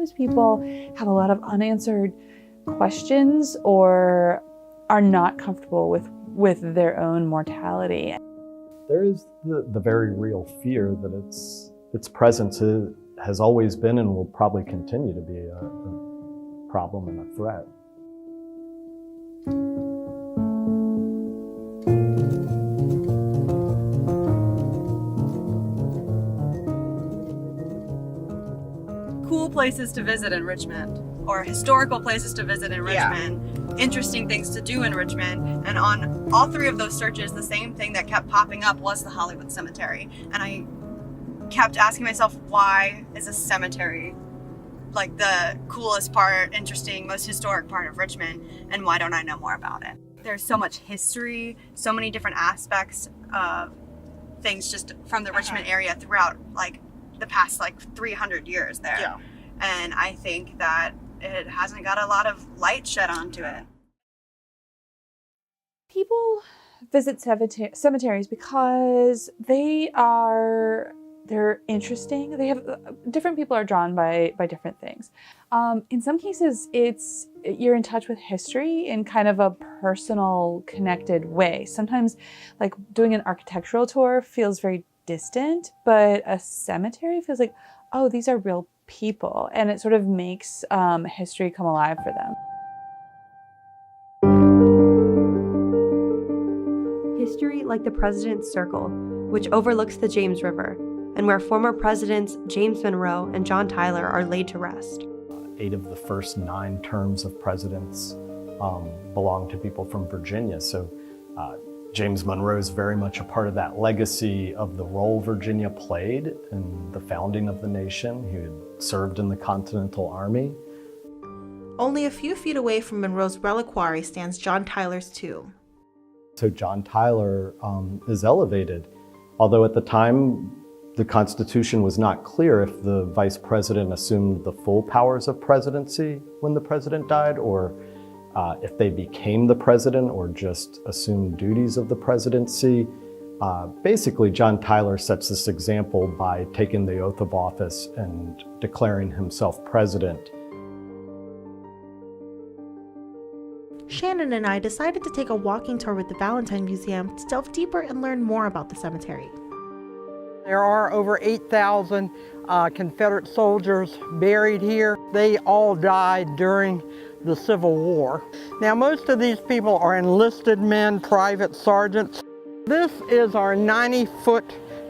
sometimes people have a lot of unanswered questions or are not comfortable with their own mortality. There is the very real fear that its presence has always been and will probably continue to be a problem and a threat. Cool places to visit in Richmond, or historical places to visit in Richmond, interesting things to do in Richmond, and on all three of those searches, the same thing that kept popping up was the Hollywood Cemetery. And I kept asking myself, why is a cemetery like the coolest part, interesting, most historic part of Richmond, and why don't I know more about it? There's so much history, so many different aspects of things just from the Richmond area throughout like the past 300 years there. Yeah. And I think that it hasn't got a lot of light shed onto it. People visit cemeteries because they're interesting. They have different people are drawn by different things. In some cases, you're in touch with history in kind of a personal, connected way. Sometimes, like doing an architectural tour feels very distant, but a cemetery feels like, oh, these are real people, and it sort of makes history come alive for them. History like the President's Circle, which overlooks the James River, and where former presidents James Monroe and John Tyler are laid to rest. 8 of the first 9 terms of presidents belong to people from Virginia. So James Monroe is very much a part of that legacy of the role Virginia played in the founding of the nation. He had served in the Continental Army. Only a few feet away from Monroe's reliquary stands John Tyler's tomb. So John Tyler is elevated, although at the time the Constitution was not clear if the vice president assumed the full powers of presidency when the president died, or if they became the president or just assumed duties of the presidency. Basically, John Tyler sets this example by taking the oath of office and declaring himself president. Shannon and I decided to take a walking tour with the Valentine Museum to delve deeper and learn more about the cemetery. There are over 8,000 Confederate soldiers buried here. They all died during the Civil War. Now, most of these people are enlisted men, private sergeants. This is our 90-foot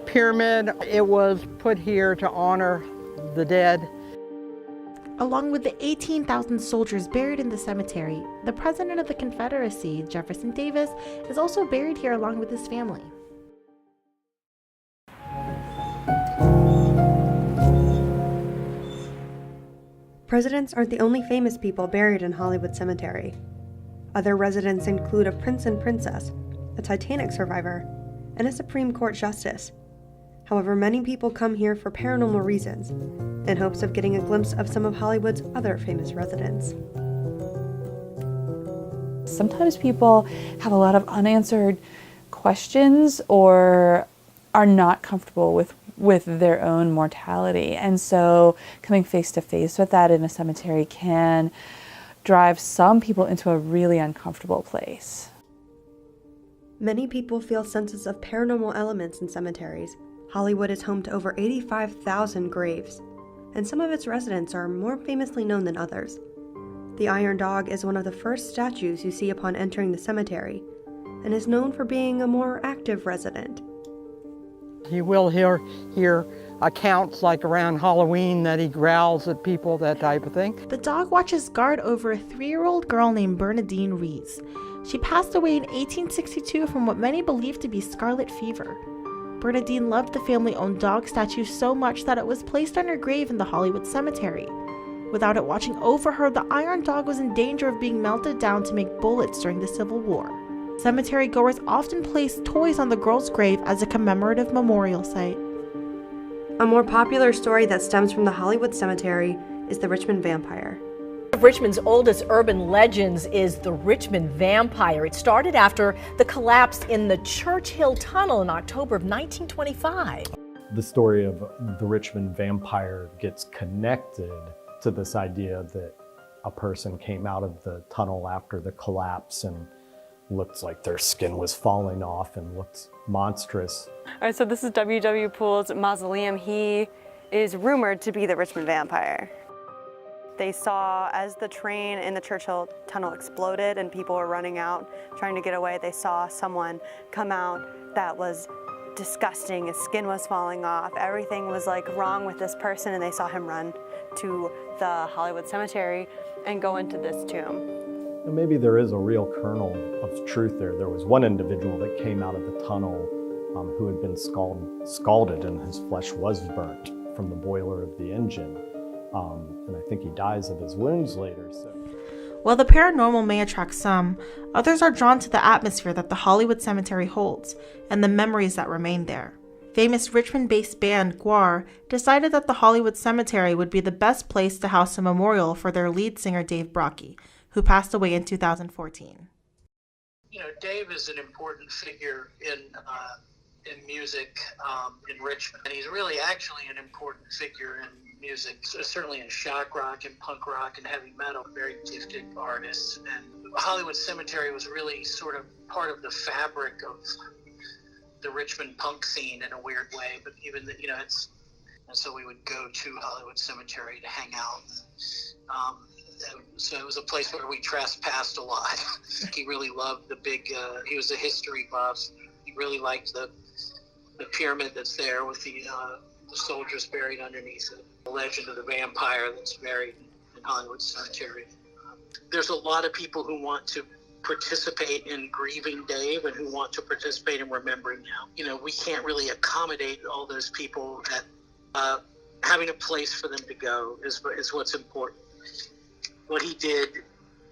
pyramid. It was put here to honor the dead. Along with the 18,000 soldiers buried in the cemetery, the President of the Confederacy, Jefferson Davis, is also buried here along with his family. Presidents aren't the only famous people buried in Hollywood Cemetery. Other residents include a prince and princess, a Titanic survivor, and a Supreme Court justice. However, many people come here for paranormal reasons, in hopes of getting a glimpse of some of Hollywood's other famous residents. Sometimes people have a lot of unanswered questions or are not comfortable with their own mortality. And so coming face to face with that in a cemetery can drive some people into a really uncomfortable place. Many people feel senses of paranormal elements in cemeteries. Hollywood is home to over 85,000 graves, and some of its residents are more famously known than others. The Iron Dog is one of the first statues you see upon entering the cemetery, and is known for being a more active resident. You will hear accounts like around Halloween that he growls at people, that type of thing. The dog watches guard over a 3-year-old girl named Bernadine Rees. She passed away in 1862 from what many believe to be scarlet fever. Bernadine loved the family-owned dog statue so much that it was placed on her grave in the Hollywood Cemetery. Without it watching over her, the Iron Dog was in danger of being melted down to make bullets during the Civil War. Cemetery goers often place toys on the girl's grave as a commemorative memorial site. A more popular story that stems from the Hollywood Cemetery is the Richmond Vampire. One of Richmond's oldest urban legends is the Richmond Vampire. It started after the collapse in the Church Hill Tunnel in October of 1925. The story of the Richmond Vampire gets connected to this idea that a person came out of the tunnel after the collapse and looked like their skin was falling off and looked monstrous. All right, so this is W.W. Poole's mausoleum. He is rumored to be the Richmond vampire. They saw, as the train in the Churchill Tunnel exploded and people were running out, trying to get away, they saw someone come out that was disgusting. His skin was falling off. Everything was like wrong with this person, and they saw him run to the Hollywood Cemetery and go into this tomb. And maybe there is a real kernel of truth there. There was one individual that came out of the tunnel who had been scalded, and his flesh was burnt from the boiler of the engine. And I think he dies of his wounds later. So. While the paranormal may attract some, others are drawn to the atmosphere that the Hollywood Cemetery holds and the memories that remain there. Famous Richmond-based band Gwar decided that the Hollywood Cemetery would be the best place to house a memorial for their lead singer Dave Brockie, who passed away in 2014. You know, Dave is an important figure in music in Richmond, and he's really actually an important figure in music, certainly in shock rock and punk rock and heavy metal. Very gifted artists, and Hollywood Cemetery was really sort of part of the fabric of the Richmond punk scene in a weird way. But even and so we would go to Hollywood Cemetery to hang out. So it was a place where we trespassed a lot. He really loved the big. He was a history buff. He really liked the pyramid that's there with the soldiers buried underneath it. The legend of the vampire that's buried in Hollywood Cemetery. There's a lot of people who want to participate in grieving Dave and who want to participate in remembering now. You know, we can't really accommodate all those people. That having a place for them to go is what's important. What he did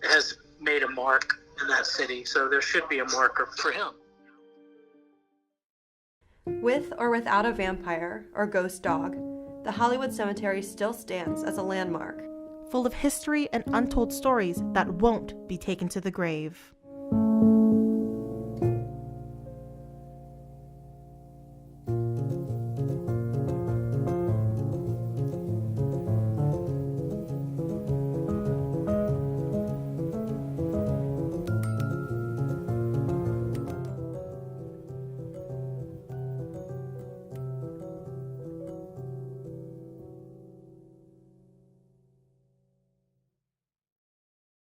has made a mark in that city, so there should be a marker for him. With or without a vampire or ghost dog, the Hollywood Cemetery still stands as a landmark, full of history and untold stories that won't be taken to the grave.